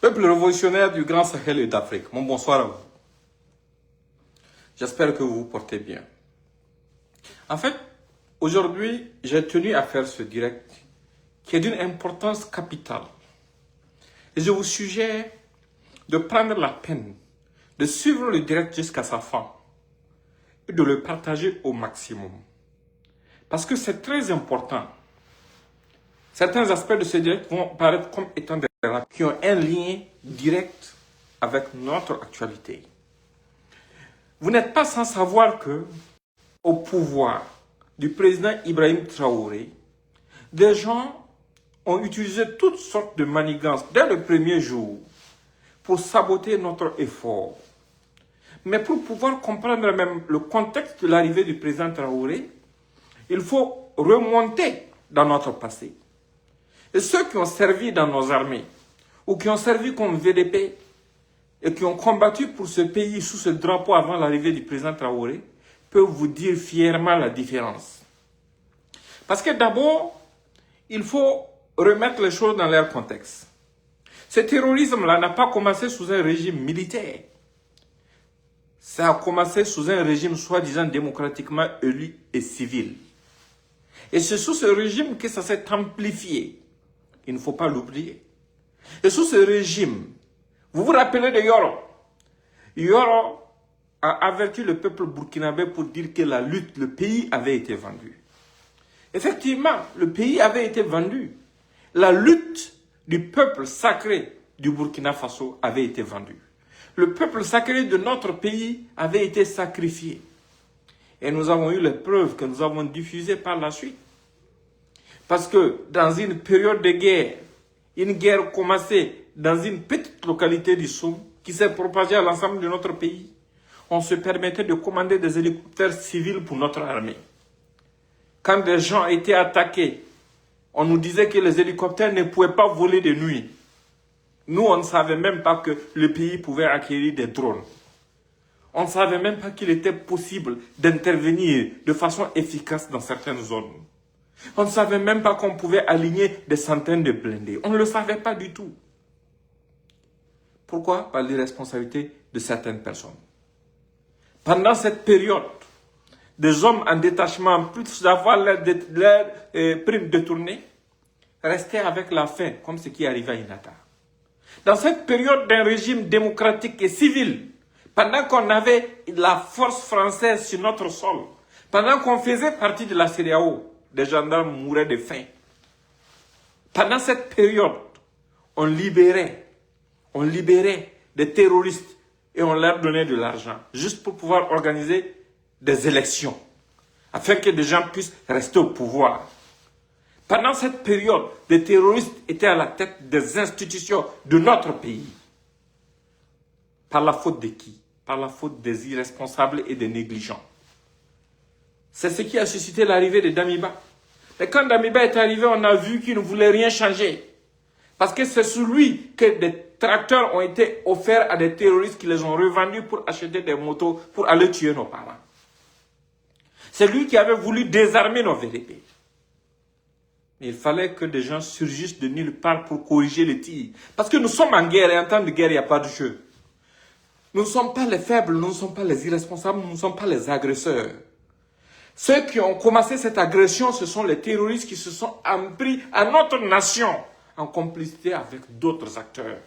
Peuple révolutionnaire du Grand Sahel et d'Afrique, mon bonsoir à vous. J'espère que vous vous portez bien. En fait, aujourd'hui, j'ai tenu à faire ce direct qui est d'une importance capitale. Et je vous suggère de prendre la peine de suivre le direct jusqu'à sa fin et de le partager au maximum. Parce que c'est très important. Certains aspects de ce direct vont paraître comme étant des relations qui ont un lien direct avec notre actualité. Vous n'êtes pas sans savoir que, au pouvoir du président Ibrahim Traoré, des gens ont utilisé toutes sortes de manigances dès le premier jour pour saboter notre effort. Mais pour pouvoir comprendre même le contexte de l'arrivée du président Traoré, il faut remonter dans notre passé. Et ceux qui ont servi dans nos armées, ou qui ont servi comme VDP, et qui ont combattu pour ce pays sous ce drapeau avant l'arrivée du président Traoré, peuvent vous dire fièrement la différence. Parce que d'abord, il faut remettre les choses dans leur contexte. Ce terrorisme-là n'a pas commencé sous un régime militaire. Ça a commencé sous un régime soi-disant démocratiquement élu et civil. Et c'est sous ce régime que ça s'est amplifié. Il ne faut pas l'oublier. Et sous ce régime, vous vous rappelez de Yoro? Yoro a averti le peuple burkinabé pour dire que la lutte, le pays avait été vendu. Effectivement, le pays avait été vendu. La lutte du peuple sacré du Burkina Faso avait été vendue. Le peuple sacré de notre pays avait été sacrifié. Et nous avons eu les preuves que nous avons diffusées par la suite. Parce que dans une période de guerre, une guerre commencée dans une petite localité du Soum, qui s'est propagée à l'ensemble de notre pays, on se permettait de commander des hélicoptères civils pour notre armée. Quand des gens étaient attaqués, on nous disait que les hélicoptères ne pouvaient pas voler de nuit. Nous, on ne savait même pas que le pays pouvait acquérir des drones. On ne savait même pas qu'il était possible d'intervenir de façon efficace dans certaines zones. On ne savait même pas qu'on pouvait aligner des centaines de blindés. On ne le savait pas du tout. Pourquoi? Par l'irresponsabilité de certaines personnes. Pendant cette période, des hommes en détachement, en plus d'avoir leur primes détournées, restaient avec la faim, comme ce qui arrivait à Inata. Dans cette période d'un régime démocratique et civil, pendant qu'on avait la force française sur notre sol, pendant qu'on faisait partie de la CEDEAO, des gendarmes mouraient de faim. Pendant cette période, on libérait des terroristes et on leur donnait de l'argent, juste pour pouvoir organiser des élections, afin que des gens puissent rester au pouvoir. Pendant cette période, des terroristes étaient à la tête des institutions de notre pays. Par la faute de qui? Par la faute des irresponsables et des négligents. C'est ce qui a suscité l'arrivée de Damiba. Et quand Damiba est arrivé, on a vu qu'il ne voulait rien changer. Parce que c'est sous lui que des tracteurs ont été offerts à des terroristes qui les ont revendus pour acheter des motos pour aller tuer nos parents. C'est lui qui avait voulu désarmer nos VDP. Il fallait que des gens surgissent de nulle part pour corriger les tirs. Parce que nous sommes en guerre et en temps de guerre, il n'y a pas de jeu. Nous ne sommes pas les faibles, nous ne sommes pas les irresponsables, nous ne sommes pas les agresseurs. Ceux qui ont commencé cette agression, ce sont les terroristes qui se sont pris à notre nation en complicité avec d'autres acteurs.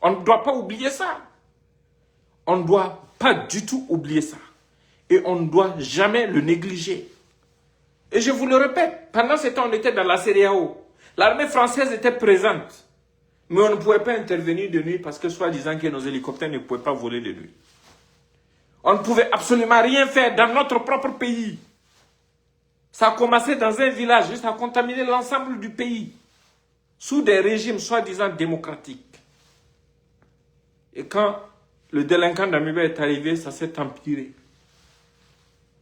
On ne doit pas oublier ça. On ne doit pas du tout oublier ça. Et on ne doit jamais le négliger. Et je vous le répète, pendant ce temps, on était dans la CEDEAO. L'armée française était présente. Mais on ne pouvait pas intervenir de nuit parce que soi-disant que nos hélicoptères ne pouvaient pas voler de nuit. On ne pouvait absolument rien faire dans notre propre pays. Ça a commencé dans un village, ça a contaminé l'ensemble du pays. Sous des régimes soi-disant démocratiques. Et quand le délinquant d'Amiba est arrivé, ça s'est empiré.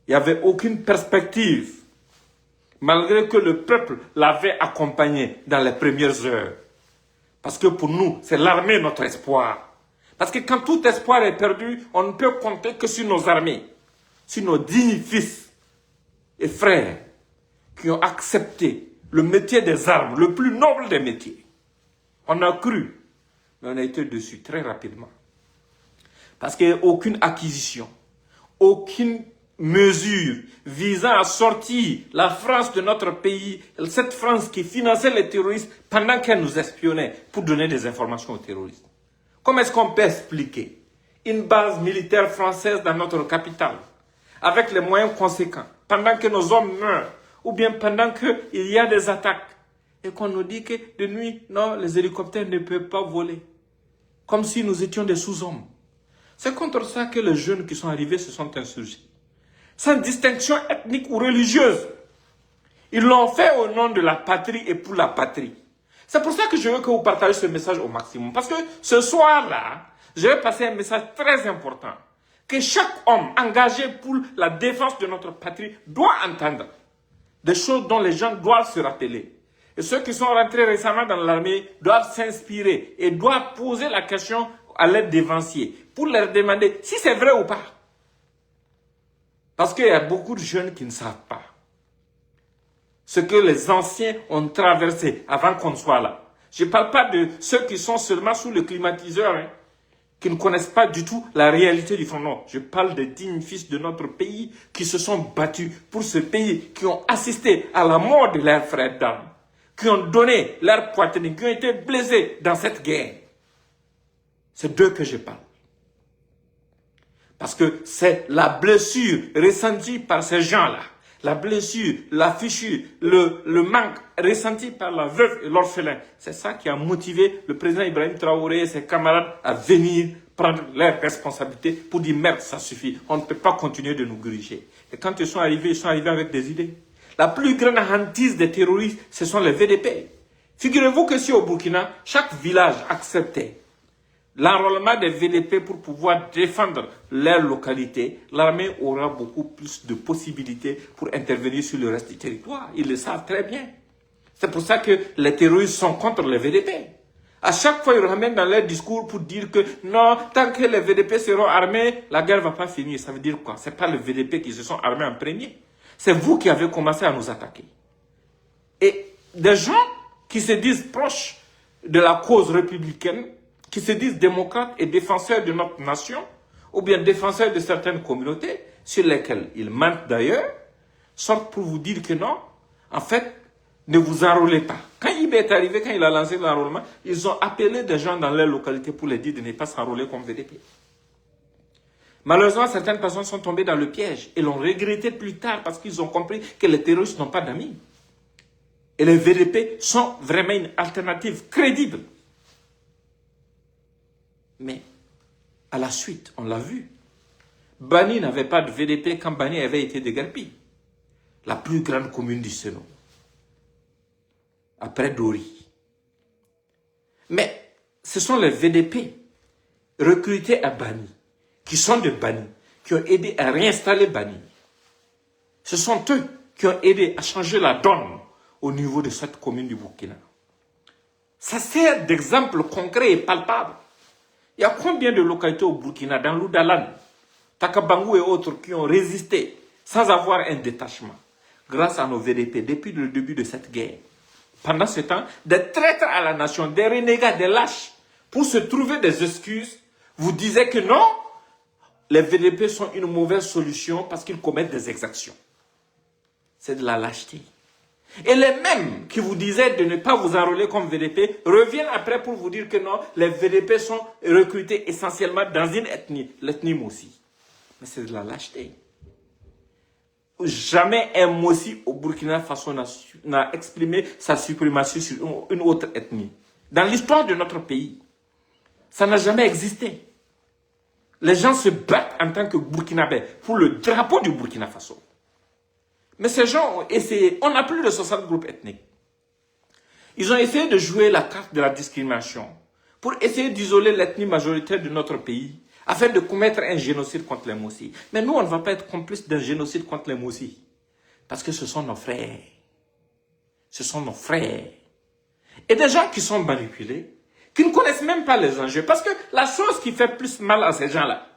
Il n'y avait aucune perspective. Malgré que le peuple l'avait accompagné dans les premières heures. Parce que pour nous, c'est l'armée notre espoir. Parce que quand tout espoir est perdu, on ne peut compter que sur nos armées, sur nos dignes fils et frères qui ont accepté le métier des armes, le plus noble des métiers. On a cru. mais on a été dessus très rapidement. Parce qu'il n'y a aucune acquisition, aucune mesure visant à sortir la France de notre pays, cette France qui finançait les terroristes pendant qu'elle nous espionnait pour donner des informations aux terroristes. Comment est-ce qu'on peut expliquer une base militaire française dans notre capitale, avec les moyens conséquents, pendant que nos hommes meurent, ou bien pendant qu'il y a des attaques, et qu'on nous dit que de nuit, non, les hélicoptères ne peuvent pas voler, comme si nous étions des sous-hommes. C'est contre ça que les jeunes qui sont arrivés se sont insurgés. Sans distinction ethnique ou religieuse. Ils l'ont fait au nom de la patrie et pour la patrie. C'est pour ça que je veux que vous partagez ce message au maximum. Parce que ce soir-là, je vais passer un message très important. Que chaque homme engagé pour la défense de notre patrie doit entendre. Des choses dont les gens doivent se rappeler. Et ceux qui sont rentrés récemment dans l'armée doivent s'inspirer et doivent poser la question à l'aide d'évanciers pour leur demander si c'est vrai ou pas. Parce qu'il y a beaucoup de jeunes qui ne savent pas ce que les anciens ont traversé avant qu'on soit là. Je ne parle pas de ceux qui sont seulement sous le climatiseur, qui ne connaissent pas du tout la réalité du front. Non, je parle des dignes fils de notre pays qui se sont battus pour ce pays, qui ont assisté à la mort de leurs frères d'armes, qui ont donné leur poitrine, qui ont été blessés dans cette guerre. C'est d'eux que je parle. Parce que c'est la blessure ressentie par ces gens-là, la blessure, la fichue, le manque ressenti par la veuve et l'orphelin. C'est ça qui a motivé le président Ibrahim Traoré et ses camarades à venir prendre leurs responsabilités pour dire merde, ça suffit. On ne peut pas continuer de nous gruger. Et quand ils sont arrivés avec des idées. La plus grande hantise des terroristes, ce sont les VDP. Figurez-vous que si au Burkina, chaque village acceptait l'enrôlement des VDP pour pouvoir défendre leur localité, l'armée aura beaucoup plus de possibilités pour intervenir sur le reste du territoire. Ils le savent très bien. C'est pour ça que les terroristes sont contre les VDP. À chaque fois, ils ramènent dans leur discours pour dire que non, tant que les VDP seront armés, la guerre ne va pas finir. Ça veut dire quoi? Ce n'est pas les VDP qui se sont armés en premier. C'est vous qui avez commencé à nous attaquer. Et des gens qui se disent proches de la cause républicaine, qui se disent démocrates et défenseurs de notre nation, ou bien défenseurs de certaines communautés, sur lesquelles ils mentent d'ailleurs, sortent pour vous dire que non, en fait, ne vous enrôlez pas. Quand IB est arrivé, quand il a lancé l'enrôlement, ils ont appelé des gens dans leur localité pour leur dire de ne pas s'enrôler comme VDP. Malheureusement, certaines personnes sont tombées dans le piège et l'ont regretté plus tard parce qu'ils ont compris que les terroristes n'ont pas d'amis. Et les VDP sont vraiment une alternative crédible. Mais, à la suite, on l'a vu, Bani n'avait pas de VDP quand Bani avait été déguerpi. La plus grande commune du Sénou. Après Dori. Mais, ce sont les VDP recrutés à Bani, qui sont de Bani, qui ont aidé à réinstaller Bani. Ce sont eux qui ont aidé à changer la donne au niveau de cette commune du Burkina. Ça sert d'exemple concret et palpable. Il y a combien de localités au Burkina, dans l'Oudalan, Takabangu et autres, qui ont résisté sans avoir un détachement, grâce à nos VDP, depuis le début de cette guerre. Pendant ce temps, des traîtres à la nation, des renégats, des lâches, pour se trouver des excuses, vous disiez que non, les VDP sont une mauvaise solution parce qu'ils commettent des exactions. C'est de la lâcheté. Et les mêmes qui vous disaient de ne pas vous enrôler comme VDP reviennent après pour vous dire que non, les VDP sont recrutés essentiellement dans une ethnie, l'ethnie Mossi. Mais c'est de la lâcheté. Jamais un Mossi au Burkina Faso n'a exprimé sa suprématie sur une autre ethnie. Dans l'histoire de notre pays, ça n'a jamais existé. Les gens se battent en tant que Burkinabés pour le drapeau du Burkina Faso. Mais ces gens ont essayé, on a plus de 60 groupes ethniques. Ils ont essayé de jouer la carte de la discrimination pour essayer d'isoler l'ethnie majoritaire de notre pays afin de commettre un génocide contre les Mossi. Mais nous, on ne va pas être complices d'un génocide contre les Mossi. Parce que ce sont nos frères. Ce sont nos frères. Et des gens qui sont manipulés, qui ne connaissent même pas les enjeux. Parce que la chose qui fait plus mal à ces gens-là,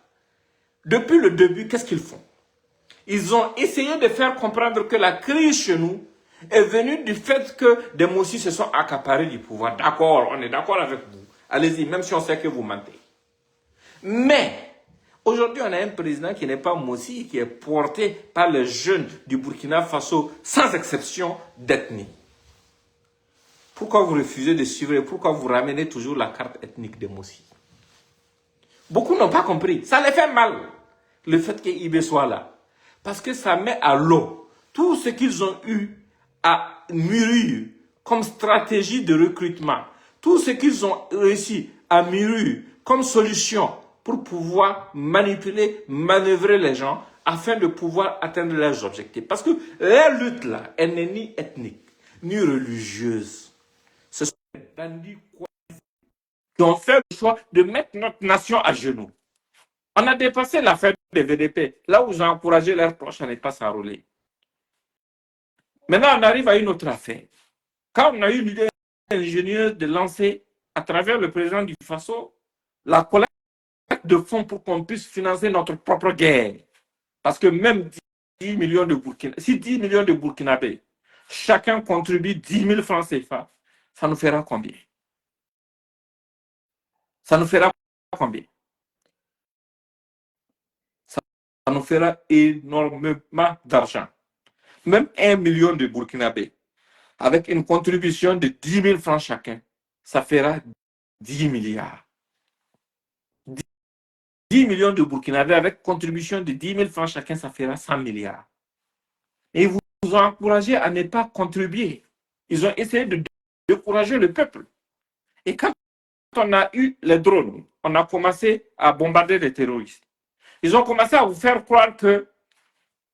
depuis le début, qu'est-ce qu'ils font? Ils ont essayé de faire comprendre que la crise chez nous est venue du fait que des Mossis se sont accaparés du pouvoir. D'accord, on est d'accord avec vous. Allez-y, même si on sait que vous mentez. Mais, aujourd'hui, on a un président qui n'est pas Mossi, qui est porté par les jeunes du Burkina Faso, sans exception d'ethnie. Pourquoi vous refusez de suivre et pourquoi vous ramenez toujours la carte ethnique de Mossi? Beaucoup n'ont pas compris. Ça les fait mal, le fait qu'Ibé soit là. Parce que ça met à l'eau tout ce qu'ils ont eu à mûrir comme stratégie de recrutement, tout ce qu'ils ont réussi à mûrir comme solution pour pouvoir manipuler, manœuvrer les gens afin de pouvoir atteindre leurs objectifs. Parce que la lutte là, elle n'est ni ethnique, ni religieuse. Ce sont des bandits qui ont fait le choix de mettre notre nation à genoux. On a dépassé l'affaire des VDP, là où ils ont encouragé leurs proches à ne pas s'enrôler. Maintenant, on arrive à une autre affaire. Quand on a eu l'idée ingénieuse de lancer, à travers le président du Faso, la collecte de fonds pour qu'on puisse financer notre propre guerre. Parce que même 10 millions de Burkinabés, si 10 millions de Burkinabés, chacun contribue 10 000 francs CFA, ça nous fera combien? Ça nous fera combien? Ça nous fera énormément d'argent. Même 1 million de Burkinabés, avec une contribution de 10 000 francs chacun, ça fera 10 milliards. 10 millions de Burkinabés avec contribution de 10 000 francs chacun, ça fera 100 milliards. Et ils vous ont encouragé à ne pas contribuer. Ils ont essayé de décourager le peuple. Et quand on a eu les drones, on a commencé à bombarder les terroristes. Ils ont commencé à vous faire croire que,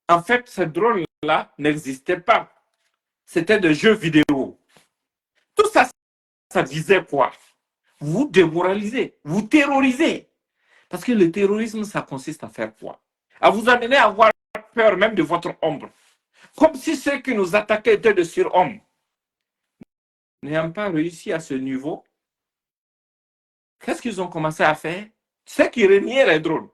en fait, ces drones-là n'existaient pas. C'était des jeux vidéo. Tout ça, ça visait quoi? Vous démoraliser, vous terroriser. Parce que le terrorisme, ça consiste à faire quoi? À vous amener à avoir peur même de votre ombre. Comme si ceux qui nous attaquaient étaient de surhommes. N'ayant pas réussi à ce niveau, qu'est-ce qu'ils ont commencé à faire? Ceux qui reniaient les drones,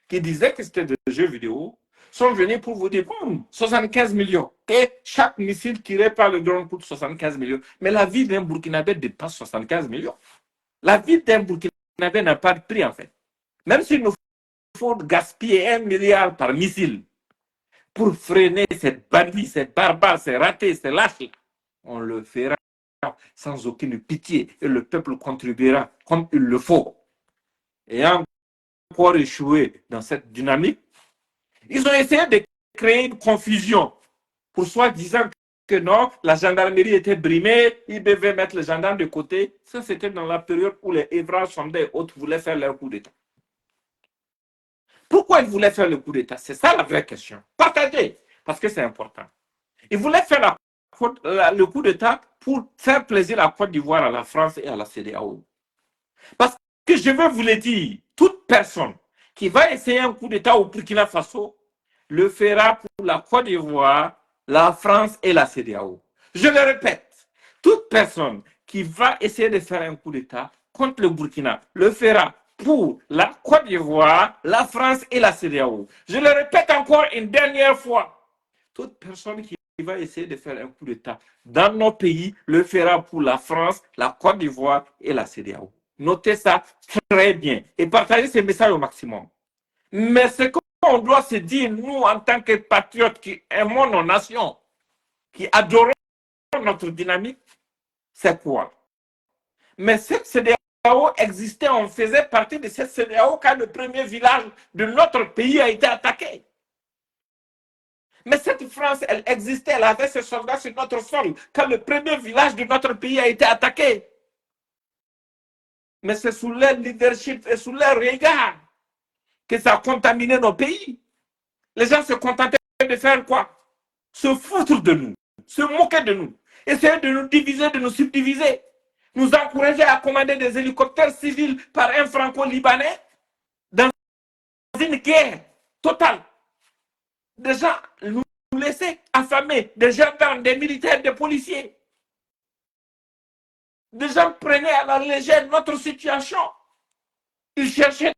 qui disaient que c'était des jeux vidéo, sont venus pour vous dire, 75 millions. Et chaque missile tiré par le drone coûte 75 millions. Mais la vie d'un Burkinabé dépasse 75 millions. La vie d'un Burkinabé n'a pas de prix, en fait. Même s'il nous faut gaspiller 1 milliard par missile pour freiner cette bandit, cette barbare, ces ratés, ces lâches, on le fera sans aucune pitié et le peuple contribuera comme il le faut. Et encore échoué dans cette dynamique, ils ont essayé de créer une confusion pour soi-disant que non, la gendarmerie était brimée, ils devaient mettre les gendarmes de côté. Ça, c'était dans la période où les Evra, Sondé et autres voulaient faire leur coup d'État. Pourquoi ils voulaient faire le coup d'État? C'est ça la vraie question. Partagez, parce que c'est important. Ils voulaient faire le coup d'État pour faire plaisir à la Côte d'Ivoire, à la France et à la CEDEAO. Parce que je veux vous le dire, toute personne qui va essayer un coup d'État au Burkina Faso le fera pour la Côte d'Ivoire, la France et la CEDEAO. Je le répète, toute personne qui va essayer de faire un coup d'État contre le Burkina le fera pour la Côte d'Ivoire, la France et la CEDEAO. Je le répète encore une dernière fois, toute personne qui va essayer de faire un coup d'État dans nos pays le fera pour la France, la Côte d'Ivoire et la CEDEAO. Notez ça très bien et partagez ces messages au maximum. Mais ce qu'on doit se dire, nous, en tant que patriotes qui aimons nos nations, qui adorons notre dynamique, c'est quoi? Mais cette CEDEAO existait, on faisait partie de cette CEDEAO quand le premier village de notre pays a été attaqué. Mais cette France, elle existait, elle avait ses soldats sur notre sol quand le premier village de notre pays a été attaqué. Mais c'est sous leur leadership et sous leur regard que ça a contaminé nos pays. Les gens se contentaient de faire quoi? Se foutre de nous, se moquer de nous, essayer de nous diviser, de nous subdiviser, nous encourager à commander des hélicoptères civils par un franco-libanais dans une guerre totale. Des gens nous laissaient affamés, des gendarmes, des militaires, des policiers. Des gens prenaient à la légère notre situation. Ils cherchaient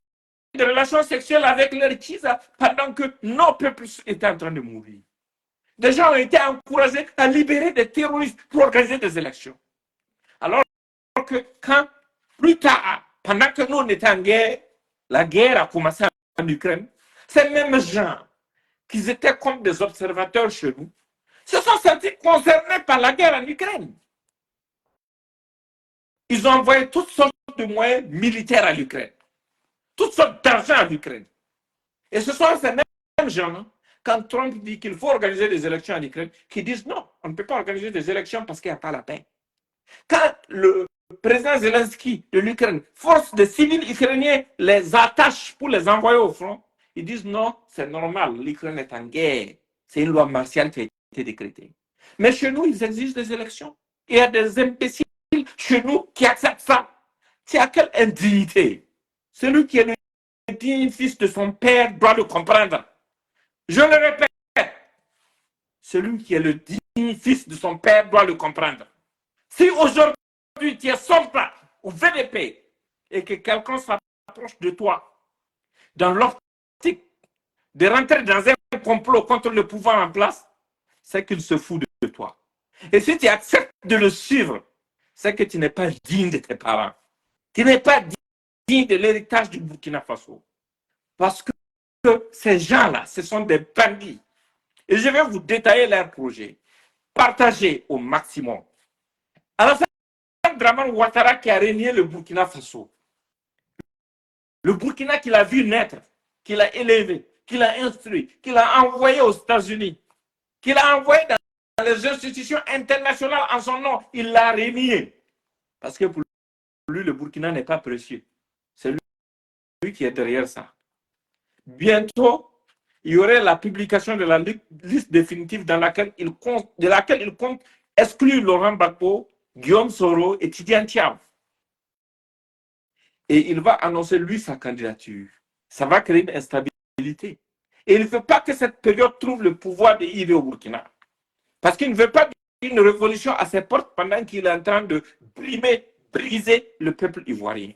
des relations sexuelles avec leurs fils pendant que nos peuples étaient en train de mourir. Des gens ont été encouragés à libérer des terroristes pour organiser des élections. Alors que quand Plus tard, pendant que nous on était en guerre, la guerre a commencé en Ukraine. Ces mêmes gens qui étaient comme des observateurs chez nous se sont sentis concernés par la guerre en Ukraine. Ils ont envoyé toutes sortes de moyens militaires à l'Ukraine, toutes sortes d'argent à l'Ukraine. Et ce sont ces mêmes gens, quand Trump dit qu'il faut organiser des élections en Ukraine, qui disent non, on ne peut pas organiser des élections parce qu'il n'y a pas la paix. Quand le président Zelensky de l'Ukraine force des civils ukrainiens les attache pour les envoyer au front, ils disent non, c'est normal, l'Ukraine est en guerre. C'est une loi martiale qui a été décrétée. Mais chez nous, ils exigent des élections. Il y a des imbéciles chez nous qui acceptent ça. C'est à quelle indignité? Celui qui est le digne fils de son père doit le comprendre. Je le répète, celui qui est le digne fils de son père doit le comprendre. Si aujourd'hui tu es Sompa ou VDP et que quelqu'un s'approche de toi dans l'optique de rentrer dans un complot contre le pouvoir en place, c'est qu'il se fout de toi. Et si tu acceptes de le suivre, c'est que tu n'es pas digne de tes parents. Tu n'es pas digne de l'héritage du Burkina Faso. Parce que ces gens-là, ce sont des bandits. Et je vais vous détailler leurs projets. Partagez au maximum. Alors, c'est Draman Ouattara qui a régné le Burkina Faso. Le Burkina qu'il a vu naître, qu'il a élevé, qu'il a instruit, qu'il a envoyé aux États-Unis, qu'il a envoyé dans les institutions internationales en son nom, il l'a régné. Parce que pour lui, le Burkina n'est pas précieux. C'est lui qui est derrière ça. Bientôt, il y aurait la publication de la liste définitive de laquelle il compte exclure Laurent Gbagbo, Guillaume Soro et Tidiane Thiam. Et il va annoncer, lui, sa candidature. Ça va créer une instabilité. Et il ne veut pas que cette période trouve le pouvoir d'arriver au Burkina. Parce qu'il ne veut pas une révolution à ses portes pendant qu'il est en train de briser le peuple ivoirien.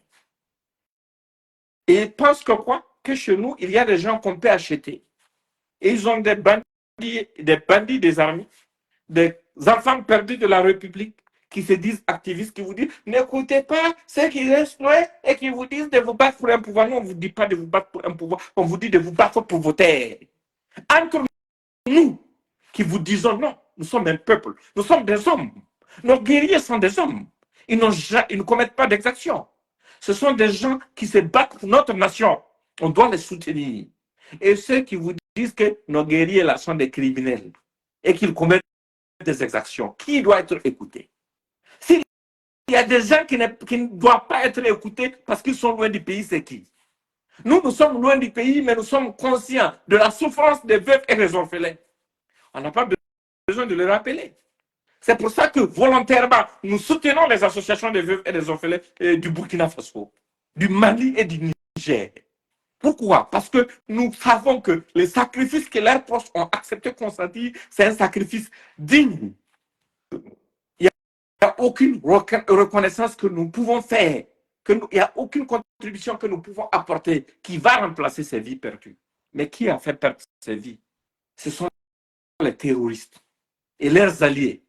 Et il pense que quoi? Que chez nous, il y a des gens qu'on peut acheter. Et ils ont des bandits désarmés, des enfants perdus de la République qui se disent activistes, qui vous disent n'écoutez pas ceux qui restent loin et qui vous disent de vous battre pour un pouvoir. Non, on ne vous dit pas de vous battre pour un pouvoir, on vous dit de vous battre pour vos terres. Entre nous qui vous disons non, nous sommes un peuple, nous sommes des hommes. Nos guerriers sont des hommes. Ils ne commettent pas d'exactions. Ce sont des gens qui se battent pour notre nation. On doit les soutenir. Et ceux qui vous disent que nos guerriers là sont des criminels et qu'ils commettent des exactions, qui doit être écouté? S'il y a des gens qui ne doivent pas être écoutés parce qu'ils sont loin du pays, c'est qui? Nous sommes loin du pays, mais nous sommes conscients de la souffrance des veufs et des orphelins. On n'a pas besoin de le rappeler. C'est pour ça que volontairement, nous soutenons les associations des veufs et des orphelins du Burkina Faso, du Mali et du Niger. Pourquoi? Parce que nous savons que les sacrifices que leurs proches ont accepté consentir, c'est un sacrifice digne. Il n'y a aucune reconnaissance que nous pouvons faire, il n'y a aucune contribution que nous pouvons apporter qui va remplacer ces vies perdues. Mais qui a fait perdre ces vies? Ce sont les terroristes et leurs alliés.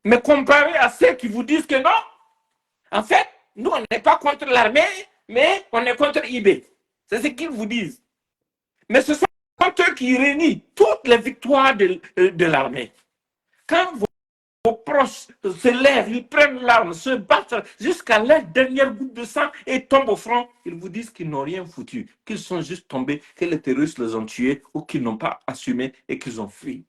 Mais comparé à ceux qui vous disent que non, en fait, nous, on n'est pas contre l'armée, mais on est contre IB. C'est ce qu'ils vous disent. Mais ce sont eux qui réunissent toutes les victoires de l'armée. Quand vos proches se lèvent, ils prennent l'arme, se battent jusqu'à leur dernière goutte de sang et tombent au front, ils vous disent qu'ils n'ont rien foutu, qu'ils sont juste tombés, que les terroristes les ont tués ou qu'ils n'ont pas assumé et qu'ils ont fui.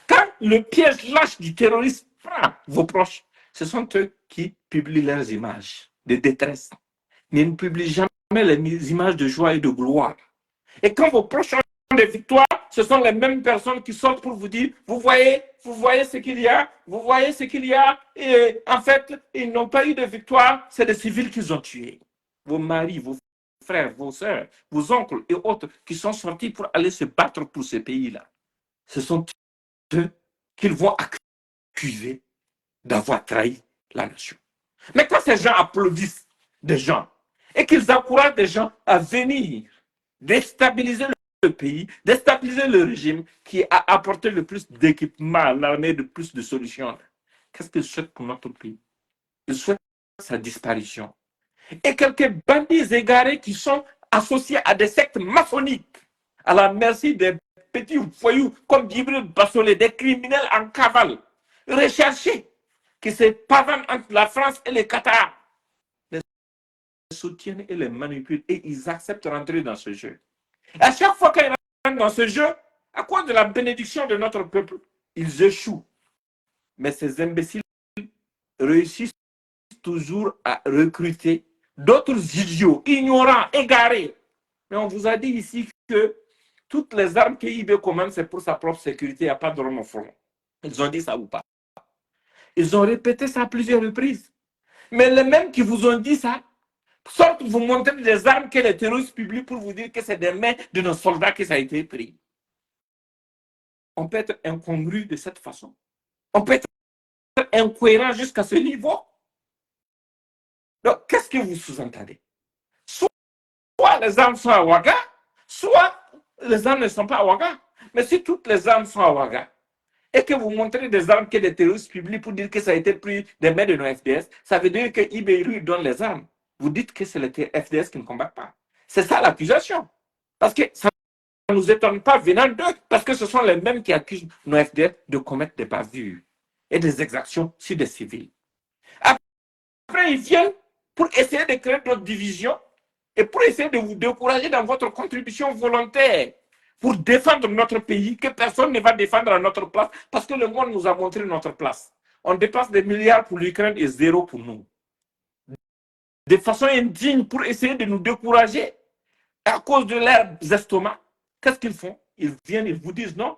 Quand le piège lâche du terroriste prend vos proches, ce sont eux qui publient leurs images de détresse. Ils ne publient jamais les images de joie et de gloire. Et quand vos proches ont des victoires, ce sont les mêmes personnes qui sortent pour vous dire, vous voyez ce qu'il y a, vous voyez ce qu'il y a. Et en fait, ils n'ont pas eu de victoire, c'est des civils qu'ils ont tués. Vos maris, vos frères, vos soeurs, vos oncles et autres qui sont sortis pour aller se battre pour ce pays-là. Ce sont eux qu'ils vont accuser d'avoir trahi la nation. Mais quand ces gens applaudissent des gens et qu'ils encouragent des gens à venir déstabiliser le pays, déstabiliser le régime qui a apporté le plus d'équipements à l'armée, de plus de solutions, qu'est-ce qu'ils souhaitent pour notre pays? Ils souhaitent sa disparition. Et quelques bandits égarés qui sont associés à des sectes maçonniques, à la merci des petits voyous comme Djibril Bassolé, des criminels en cavale, recherchés, qui se pavanent entre la France et le Qatar, les soutiennent et les manipulent et ils acceptent de rentrer dans ce jeu. À chaque fois qu'ils rentrent dans ce jeu, à cause de la bénédiction de notre peuple, ils échouent. Mais ces imbéciles réussissent toujours à recruter d'autres idiots, ignorants, égarés. Mais on vous a dit ici que toutes les armes que IB commande, c'est pour sa propre sécurité, il n'y a pas de rond au front. Ils ont dit ça ou pas? Ils ont répété ça à plusieurs reprises. Mais les mêmes qui vous ont dit ça, sortent vous montrer des armes que les terroristes publient pour vous dire que c'est des mains de nos soldats que ça a été pris. On peut être incongru de cette façon. On peut être incohérent jusqu'à ce niveau. Donc, qu'est-ce que vous sous-entendez? Soit les armes sont à Ouaga, soit les armes ne sont pas à Ouaga. Mais si toutes les armes sont à Ouaga, et que vous montrez des armes que les terroristes publient pour dire que ça a été pris des mains de nos FDS, ça veut dire que Ibéru donne les armes. Vous dites que c'est les FDS qui ne combattent pas. C'est ça l'accusation. Parce que ça ne nous étonne pas venant d'eux, parce que ce sont les mêmes qui accusent nos FDS de commettre des bavures et des exactions sur des civils. Après, ils viennent pour essayer de créer d'autres divisions et pour essayer de vous décourager dans votre contribution volontaire pour défendre notre pays, que personne ne va défendre à notre place, parce que le monde nous a montré notre place. On dépense des milliards pour l'Ukraine et zéro pour nous. De façon indigne pour essayer de nous décourager à cause de leurs estomacs. Qu'est-ce qu'ils font? Ils viennent, ils vous disent non.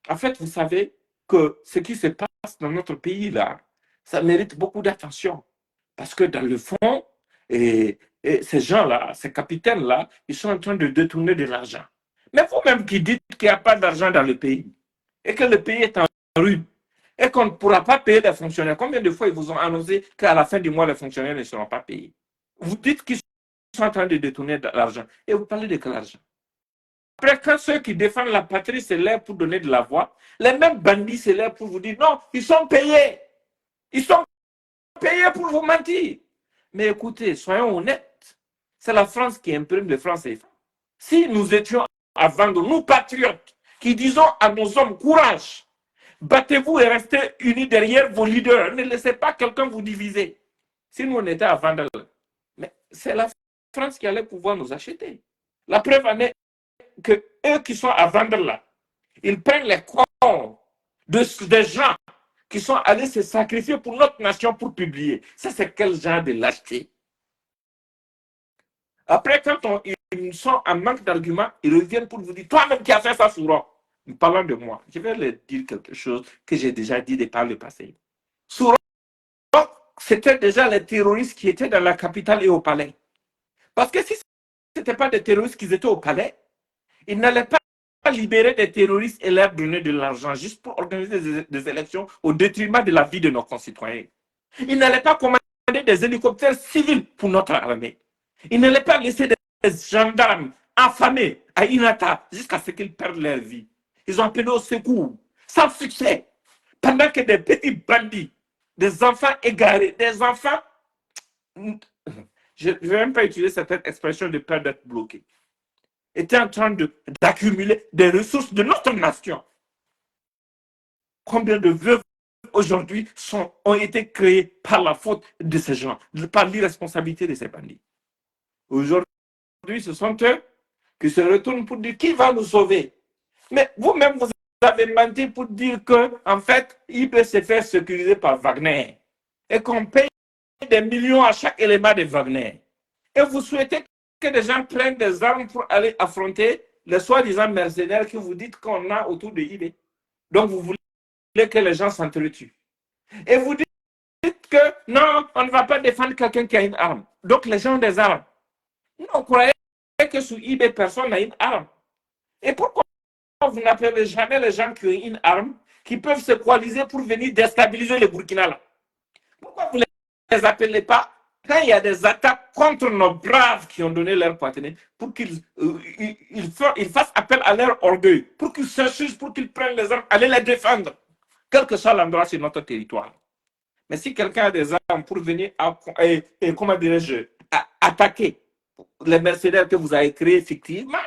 En fait, vous savez que ce qui se passe dans notre pays, là, ça mérite beaucoup d'attention. Parce que dans le fond, et ces gens-là, ces capitaines-là, ils sont en train de détourner de l'argent. Mais vous-même qui dites qu'il n'y a pas d'argent dans le pays et que le pays est en ruine et qu'on ne pourra pas payer les fonctionnaires, combien de fois ils vous ont annoncé qu'à la fin du mois, les fonctionnaires ne seront pas payés? Vous dites qu'ils sont en train de détourner de l'argent et vous parlez de quel argent? Après, quand ceux qui défendent la patrie se lèvent pour donner de la voix, les mêmes bandits se lèvent pour vous dire non, ils sont payés. Ils sont payés pour vous mentir. Mais écoutez, soyons honnêtes. C'est la France qui imprime le franc CFA. Si nous étions à vendre, nous patriotes, qui disons à nos hommes, courage, battez-vous et restez unis derrière vos leaders. Ne laissez pas quelqu'un vous diviser. Si nous on était à vendre, mais c'est la France qui allait pouvoir nous acheter. La preuve en est que eux qui sont à vendre là, ils prennent les corps des gens qui sont allés se sacrifier pour notre nation pour publier. Ça, c'est quel genre de lâcheté? Après, quand ils sont en manque d'arguments, ils reviennent pour vous dire, toi-même qui as fait ça, Souran, parlant de moi, je vais leur dire quelque chose que j'ai déjà dit par le passé. Souran, c'était déjà les terroristes qui étaient dans la capitale et au palais. Parce que si ce n'était pas des terroristes qui étaient au palais, ils n'allaient pas libérer des terroristes et leur donner de l'argent juste pour organiser des élections au détriment de la vie de nos concitoyens. Ils n'allaient pas commander des hélicoptères civils pour notre armée. Ils n'allaient pas laisser des gendarmes affamés à Inata jusqu'à ce qu'ils perdent leur vie. Ils ont appelé au secours, sans succès, pendant que des petits bandits, des enfants égarés, des enfants, je ne vais même pas utiliser cette expression de peur d'être bloqué, étaient en train d'accumuler des ressources de notre nation. Combien de veuves aujourd'hui ont été créées par la faute de ces gens, par l'irresponsabilité de ces bandits. Aujourd'hui, ce sont eux qui se retournent pour dire qui va nous sauver. Mais vous-même, vous avez menti pour dire que, en fait, il peut se faire sécuriser par Wagner et qu'on paye des millions à chaque élément de Wagner. Et vous souhaitez que des gens prennent des armes pour aller affronter les soi-disant mercenaires que vous dites qu'on a autour de IB. Donc, vous voulez que les gens s'entretuent. Et vous dites que non, on ne va pas défendre quelqu'un qui a une arme. Donc, les gens ont des armes. Non, vous croyez que sous IB, personne n'a une arme. Et pourquoi vous n'appelez jamais les gens qui ont une arme, qui peuvent se coaliser pour venir déstabiliser le Burkina là? Pourquoi vous ne les appelez pas quand il y a des attaques contre nos braves qui ont donné leur partenaire, pour qu'ils fassent appel à leur orgueil, pour qu'ils s'insurgent, pour qu'ils prennent les armes, aller les défendre, quel que soit l'endroit sur notre territoire? Mais si quelqu'un a des armes pour venir, comment dirais-je, attaquer les mercenaires que vous avez créés fictivement,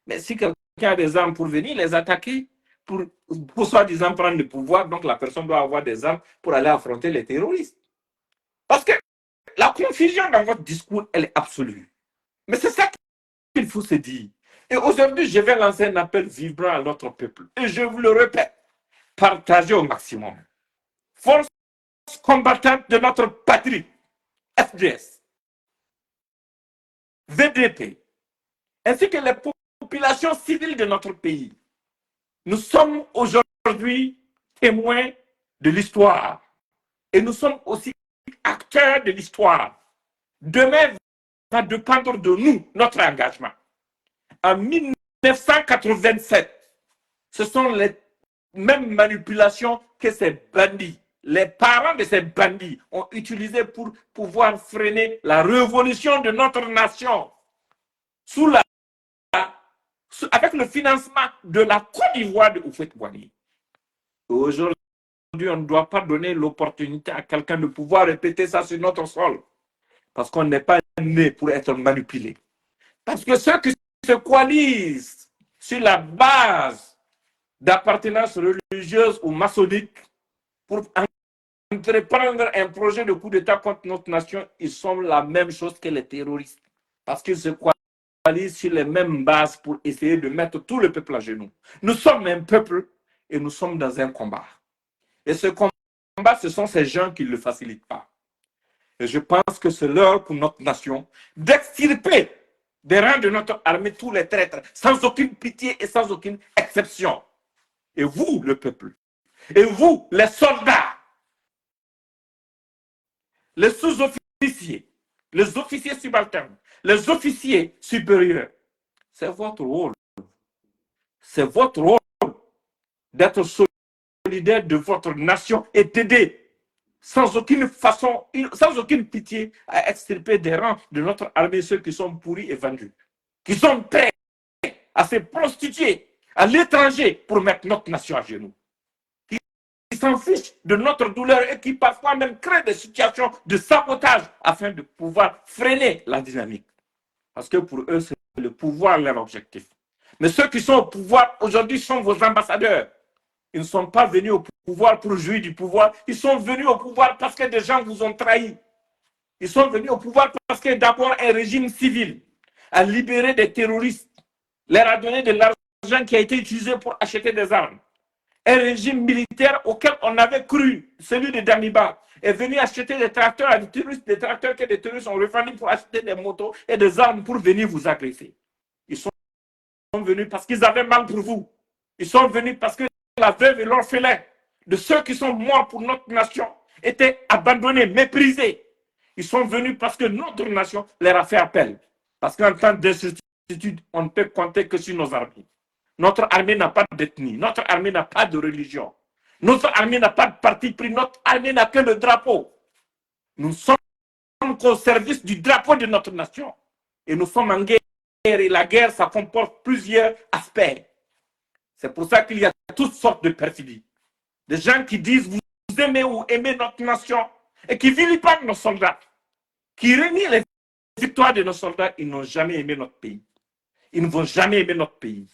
mais si quelqu'un a des armes pour venir les attaquer, pour soi-disant prendre le pouvoir, donc la personne doit avoir des armes pour aller affronter les terroristes. Parce que la confusion dans votre discours, elle est absolue. Mais c'est ça qu'il faut se dire. Et aujourd'hui, je vais lancer un appel vibrant à notre peuple. Et je vous le répète, partagez au maximum. Force combattante de notre patrie, FDS, VDP, ainsi que les populations civiles de notre pays. Nous sommes aujourd'hui témoins de l'histoire. Et nous sommes aussi acteurs de l'histoire. Demain va dépendre de nous, notre engagement. En 1987, ce sont les mêmes manipulations que ces bandits, les parents de ces bandits ont utilisé pour pouvoir freiner la révolution de notre nation avec le financement de la Côte d'Ivoire de Houphouët-Boigny. Aujourd'hui, on ne doit pas donner l'opportunité à quelqu'un de pouvoir répéter ça sur notre sol. Parce qu'on n'est pas né pour être manipulé. Parce que ceux qui se coalisent sur la base d'appartenance religieuse ou maçonnique pour entreprendre un projet de coup d'État contre notre nation, ils sont la même chose que les terroristes. Parce qu'ils se coalisent sur les mêmes bases pour essayer de mettre tout le peuple à genoux. Nous sommes un peuple et nous sommes dans un combat. Et ce combat, ce sont ces gens qui ne le facilitent pas. Et je pense que c'est l'heure pour notre nation d'extirper des rangs de notre armée tous les traîtres, sans aucune pitié et sans aucune exception. Et vous, le peuple, et vous, les soldats, les sous-officiers, les officiers subalternes, les officiers supérieurs, c'est votre rôle. C'est votre rôle d'être solidaire de votre nation et d'aider sans aucune façon, sans aucune pitié, à extirper des rangs de notre armée ceux qui sont pourris et vendus, qui sont prêts à se prostituer à l'étranger pour mettre notre nation à genoux, qui s'en fichent de notre douleur et qui parfois même créent des situations de sabotage afin de pouvoir freiner la dynamique. Parce que pour eux, c'est le pouvoir leur objectif. Mais ceux qui sont au pouvoir aujourd'hui sont vos ambassadeurs. Ils ne sont pas venus au pouvoir pour jouir du pouvoir. Ils sont venus au pouvoir parce que des gens vous ont trahi. Ils sont venus au pouvoir parce que d'abord un régime civil a libéré des terroristes, leur a donné de l'argent qui a été utilisé pour acheter des armes. Un régime militaire auquel on avait cru, celui de Damiba, est venu acheter des tracteurs à des terroristes, des tracteurs que des terroristes ont revenus pour acheter des motos et des armes pour venir vous agresser. Ils sont venus parce qu'ils avaient mal pour vous. Ils sont venus parce que la veuve et l'orphelin de ceux qui sont morts pour notre nation étaient abandonnés, méprisés. Ils sont venus parce que notre nation leur a fait appel. Parce qu'en temps d'incertitude, on ne peut compter que sur nos armées. Notre armée n'a pas d'ethnie, notre armée n'a pas de religion, notre armée n'a pas de parti pris, notre armée n'a que le drapeau. Nous sommes au service du drapeau de notre nation. Et nous sommes en guerre. Et la guerre, ça comporte plusieurs aspects. C'est pour ça qu'il y a toutes sortes de perfidies. Des gens qui disent vous aimez ou aimez notre nation et qui vilipendent nos soldats, qui renient les victoires de nos soldats, ils n'ont jamais aimé notre pays. Ils ne vont jamais aimer notre pays.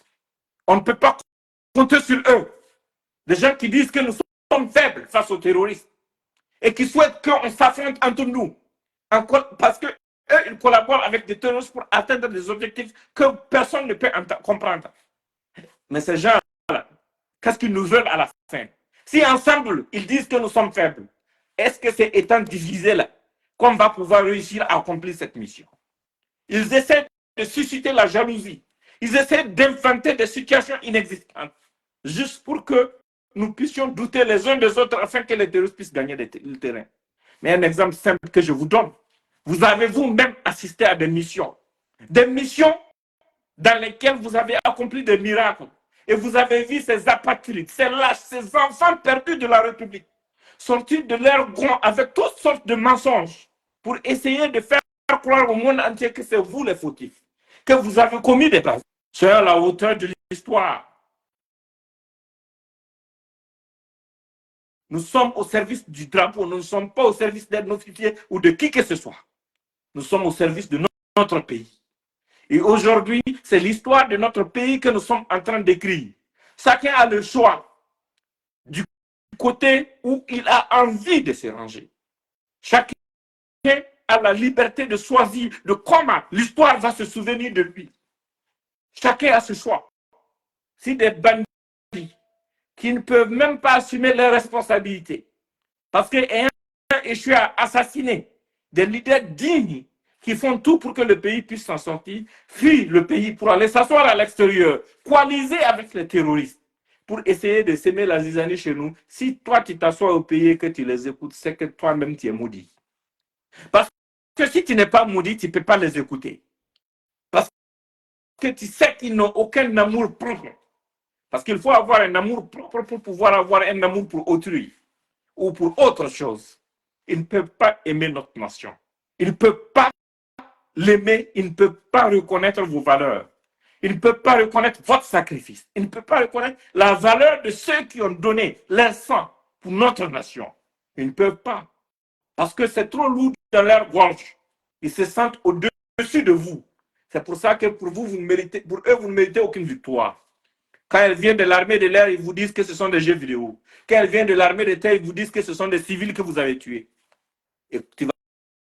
On ne peut pas compter sur eux. Des gens qui disent que nous sommes faibles face aux terroristes et qui souhaitent qu'on s'affronte entre nous. Parce qu'eux, ils collaborent avec des terroristes pour atteindre des objectifs que personne ne peut comprendre. Mais ces gens-là, qu'est-ce qu'ils nous veulent à la fin? Si ensemble, ils disent que nous sommes faibles, est-ce que c'est étant divisés là qu'on va pouvoir réussir à accomplir cette mission? Ils essaient de susciter la jalousie. Ils essaient d'inventer des situations inexistantes, juste pour que nous puissions douter les uns des autres afin que les terroristes puissent gagner le terrain. Mais un exemple simple que je vous donne, vous avez vous-même assisté à des missions dans lesquelles vous avez accompli des miracles. Et vous avez vu ces apatrides, ces lâches, ces enfants perdus de la République sortir de leur gond avec toutes sortes de mensonges pour essayer de faire croire au monde entier que c'est vous les fautifs, que vous avez commis des bases. C'est à la hauteur de l'histoire. Nous sommes au service du drapeau, nous ne sommes pas au service d'un officier ou de qui que ce soit. Nous sommes au service de notre pays. Et aujourd'hui, c'est l'histoire de notre pays que nous sommes en train d'écrire. Chacun a le choix du côté où il a envie de se ranger. Chacun a la liberté de choisir de comment l'histoire va se souvenir de lui. Chacun a ce choix. Si des bandits qui ne peuvent même pas assumer leurs responsabilités, parce qu'ayant échoué à assassiner des leaders dignes qui font tout pour que le pays puisse s'en sortir, fuient le pays pour aller s'asseoir à l'extérieur, coaliser avec les terroristes, pour essayer de s'aimer la zizanie chez nous. Si toi, tu t'assois au pays et que tu les écoutes, c'est que toi-même, tu es maudit. Parce que si tu n'es pas maudit, tu ne peux pas les écouter. Parce que tu sais qu'ils n'ont aucun amour propre. Parce qu'il faut avoir un amour propre pour pouvoir avoir un amour pour autrui ou pour autre chose. Ils ne peuvent pas aimer notre nation. Ils ne peuvent pas l'aimer, ils ne peuvent pas reconnaître vos valeurs. Ils ne peuvent pas reconnaître votre sacrifice. Ils ne peuvent pas reconnaître la valeur de ceux qui ont donné leur sang pour notre nation. Ils ne peuvent pas. Parce que c'est trop lourd dans leur gorge. Ils se sentent au-dessus de vous. C'est pour ça que pour vous, pour eux, vous ne méritez aucune victoire. Quand elles viennent de l'armée de l'air, ils vous disent que ce sont des jeux vidéo. Quand elles viennent de l'armée de terre, ils vous disent que ce sont des civils que vous avez tués. Et tu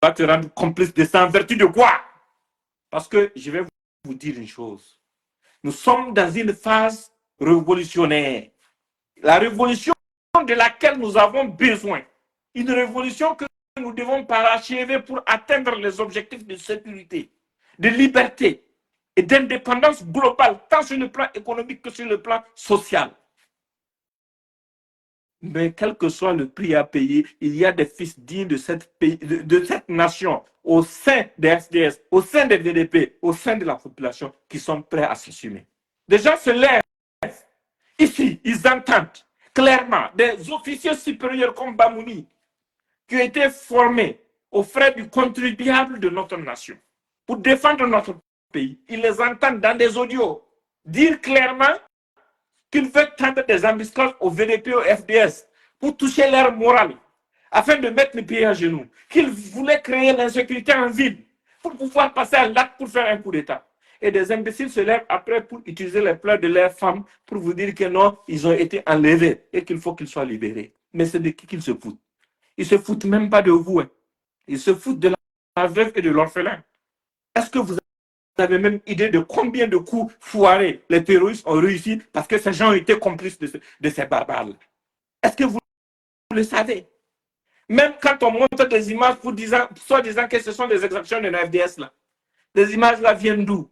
vas te rendre complice de ça en vertu de quoi? Parce que je vais vous dire une chose. Nous sommes dans une phase révolutionnaire. La révolution de laquelle nous avons besoin. Une révolution que nous devons parachever pour atteindre les objectifs de sécurité, de liberté et d'indépendance globale, tant sur le plan économique que sur le plan social. Mais quel que soit le prix à payer, il y a des fils dignes de cette nation, au sein des FDS, au sein des VDP, au sein de la population, qui sont prêts à s'assumer. Des gens se lèvent. Ici, ils entendent clairement des officiers supérieurs comme Bamouni, qui ont été formés aux frais du contribuable de notre nation, pour défendre notre pays. Ils les entendent dans des audios dire clairement qu'ils veulent tendre des embuscades au VDP, au FDS, pour toucher leur morale, afin de mettre le pays à genoux, qu'ils voulaient créer l'insécurité en ville, pour pouvoir passer à l'acte pour faire un coup d'État. Et des imbéciles se lèvent après pour utiliser les pleurs de leurs femmes pour vous dire que non, ils ont été enlevés et qu'il faut qu'ils soient libérés. Mais c'est de qui qu'ils se foutent? Ils ne se foutent même pas de vous. Hein. Ils se foutent de la veuve et de l'orphelin. Est-ce que vous avez même idée de combien de coups foirés les terroristes ont réussi parce que ces gens ont été complices de ces barbares? Est-ce que vous le savez? Même quand on montre des images pour soit disant que ce sont des exactions de la FDS, là, les images là viennent d'où?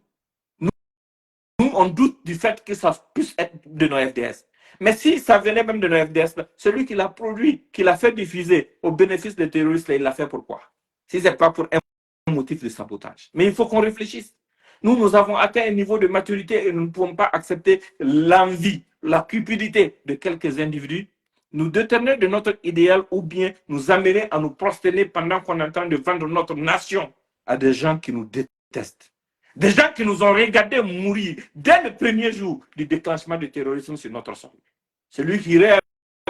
Nous, on doute du fait que ça puisse être de nos FDS. Mais si ça venait même de nos FDS, là, celui qui l'a produit, qui l'a fait diffuser au bénéfice des terroristes, là, il l'a fait pourquoi? Si ce n'est pas pour un motif de sabotage. Mais il faut qu'on réfléchisse. Nous avons atteint un niveau de maturité et nous ne pouvons pas accepter l'envie, la cupidité de quelques individus, nous détourner de notre idéal ou bien nous amener à nous prosterner pendant qu'on est en train de vendre notre nation à des gens qui nous détestent. Des gens qui nous ont regardé mourir dès le premier jour du déclenchement du terrorisme sur notre sol. Celui qui rêve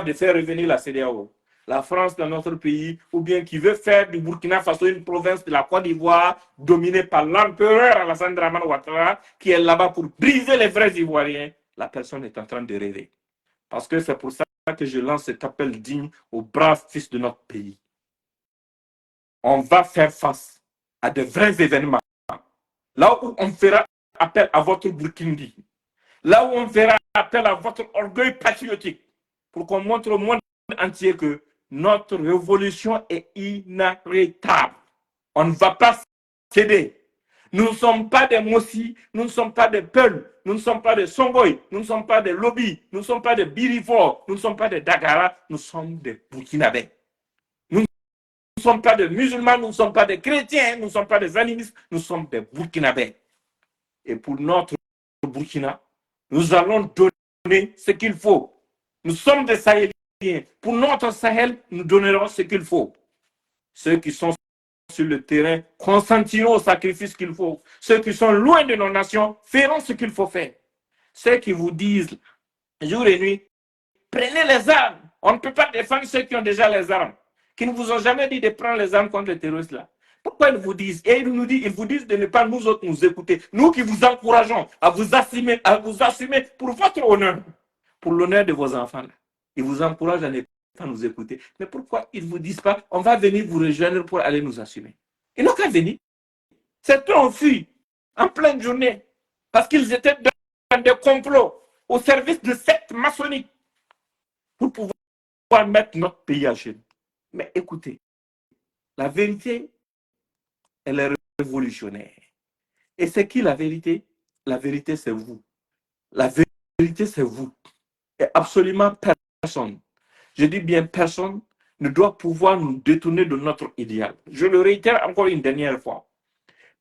de faire revenir la CEDEAO, la France dans notre pays, ou bien qui veut faire du Burkina Faso une province de la Côte d'Ivoire dominée par l'empereur Alassane Dramane Ouattara, qui est là-bas pour briser les vrais Ivoiriens, la personne est en train de rêver. Parce que c'est pour ça que je lance cet appel digne aux braves fils de notre pays. On va faire face à de vrais événements. Là où on fera appel à votre Burkindi, là où on fera appel à votre orgueil patriotique, pour qu'on montre au monde entier que notre révolution est inarrêtable. On ne va pas céder. Nous ne sommes pas des Mossi, nous ne sommes pas des Peuls, nous ne sommes pas des Songoï, nous ne sommes pas des Lobby, nous ne sommes pas des Birifor, nous ne sommes pas des Dagara, nous sommes des Burkinabés. Nous ne sommes pas des musulmans, nous ne sommes pas des chrétiens, nous ne sommes pas des animistes, nous sommes des Burkinabés. Et pour notre Burkina, nous allons donner ce qu'il faut. Nous sommes des Sahéliens. Pour notre Sahel, nous donnerons ce qu'il faut. Ceux qui sont sur le terrain consentiront au sacrifice qu'il faut. Ceux qui sont loin de nos nations feront ce qu'il faut faire. Ceux qui vous disent jour et nuit, prenez les armes, On ne peut pas défendre ceux qui ont déjà les armes, qui ne vous ont jamais dit de prendre les armes contre les terroristes là. Pourquoi ils vous disent, et ils vous disent de ne pas nous autres nous écouter, nous qui vous encourageons à vous assumer pour votre honneur, pour l'honneur de vos enfants là. Ils vous encouragent à ne pas nous écouter. Mais pourquoi ils ne vous disent pas, on va venir vous rejoindre pour aller nous assumer? Ils n'ont qu'à venir. Certains ont fui en pleine journée parce qu'ils étaient dans des complots au service de sectes maçonniques pour pouvoir mettre notre pays à genoux. Mais écoutez, la vérité, elle est révolutionnaire. Et c'est qui la vérité? La vérité, c'est vous. La vérité, c'est vous. Et absolument personne, je dis bien personne, ne doit pouvoir nous détourner de notre idéal. Je le réitère encore une dernière fois.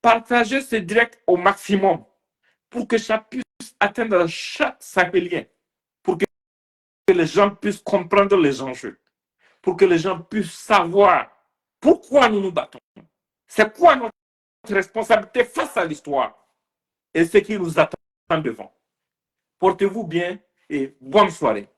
Partagez ce direct au maximum pour que ça puisse atteindre chaque Sahélien, pour que les gens puissent comprendre les enjeux, pour que les gens puissent savoir pourquoi nous nous battons. C'est quoi notre responsabilité face à l'histoire et ce qui nous attend devant. Portez-vous bien et bonne soirée.